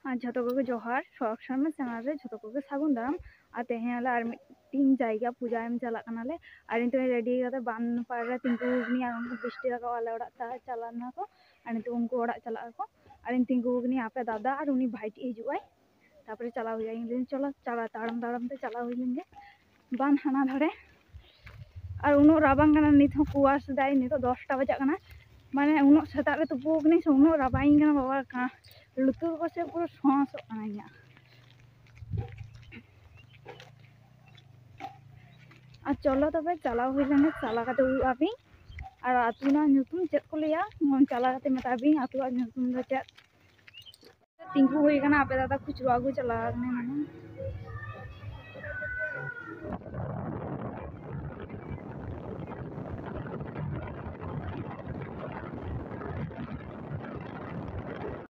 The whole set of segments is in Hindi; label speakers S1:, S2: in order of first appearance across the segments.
S1: झोटो को जोहार शौक शर्मा चैनल रे झोटो को सागुन दाराम और तेहेले और मिटिंग जायगा पूजा एम चला कनाले और इंते रेडी कते बान पार रे तिंगुगनी और उनको बिस्टी लगा वाले ओड़ा ता चलाना को और इंते उनको ओड़ा चला को और इन तिंगुगनी आपे दादा और उनी भाईटी हिजुआई तापरे चला हुई इन चलो चला ताड़म ताड़म ते चला हुई लेंगे बान हाना धरे और उनो राबांग कना नित हो कुआस दाई नित 10टा बजा कना माने उनो सेता रे तुपुगनी से उनो राबाई कना बाबा का लुतुर को से पूरा सांस आना और चलो तबे चला हुई लेंगे चला काते उआबी और आतुना नुतुम चेत को लिया मन चला काते मताबी आतुआ नुतुम दो चेत तिंगु हुई कना आपे दादा खुचरो आगु चला ने माने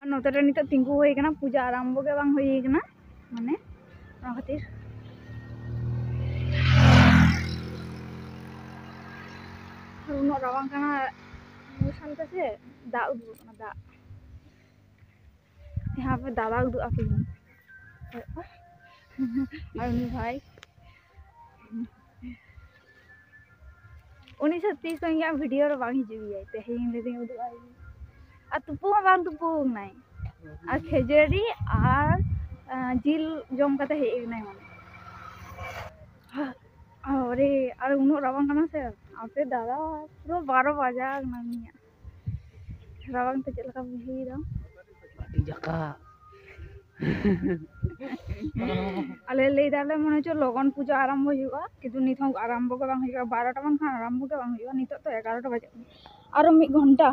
S1: नोतरे नित तिंगु हुई कना पूजा आरंभ के बांग हुई कना माने ना खातिर उनो रावांग कना मुसालते से दा उदु कना दा यहाँ पे दादा उदु आके और उनी भाई उनी सत्ती संगे वीडियो रे बांग हिजुई आई ते हेइन लेदे उदु आई आ तुपु बांग तुपु नाई आ खेजड़ी और जिल जम कते हेइ नाई माने अरे और उनो रावांग कना से आपे दादा पूरा 12 बजा नानिया रावांग ते चलका बुझी दा जका अले ले दाले मने छ लगन पूजा आरंभ हुआ किंतु नित हम आरंभ के बांग हुआ 12टा मान खान आरंभ के बांग हुआ नित तो 11टा बजे और 1 घंटा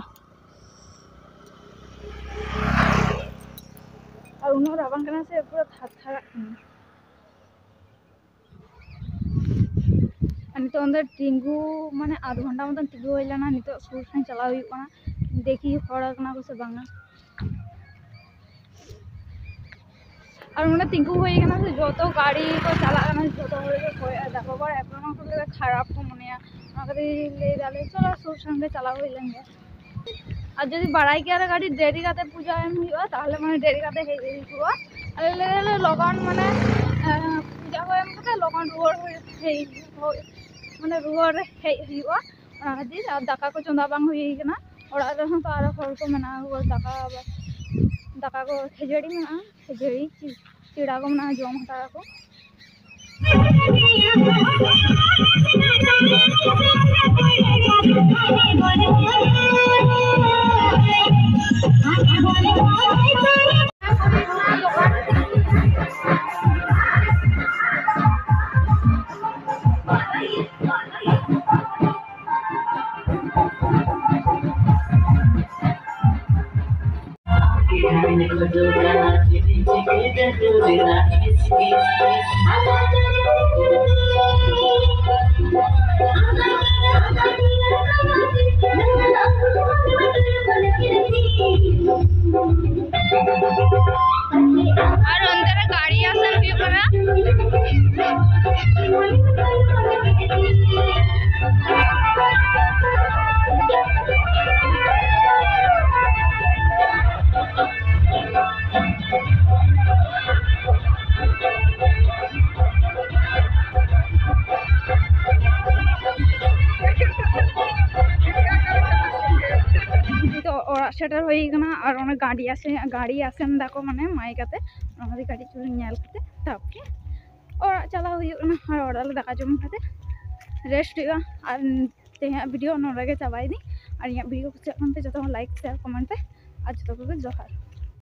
S1: और उनो रावांग कना से पूरा थारा नित अंदर तिंगु माने आधा घंटा मतन तिंगु होई लेना नित सुर से चला हुई कना देखी हड़ा कना को से बांगा और उन्हें तिंगु हुई कना से जो तो गाड़ी को चला कना जो तो होय देखो बड़ एपना को खराब को मनेया ना करी ले डाले चलो सुर संगे चला हुई लेंगे और जदी बड़ाई के गाड़ी देरी काते पूजा एम हुआ ताहले माने देरी काते हे हुआ अले लगन माने पूजा हो एम कते लगन रुवर हे माने रुवर हे हुआ खातिर और दाका को चंदा बांग हुई कना ओड़ा रे तो आरो हर को मना हुआ दाका को खेजड़ी में खेजड़ी चिड़ा को मना जम हता को और अंदर गाड़ी आसन भी करा सेटर होई गना और ओने गाड़ी आसेन दाको माने माई काते ओने गाड़ी चुरी नेल काते तापके और चला हुई गना और ओडा दाका जम काते रेस्ट हुआ और तेहा वीडियो नोडा के चाबाई दी और या वीडियो कुछ कंते जतो लाइक शेयर कमेंट पे आज तो को जोहार।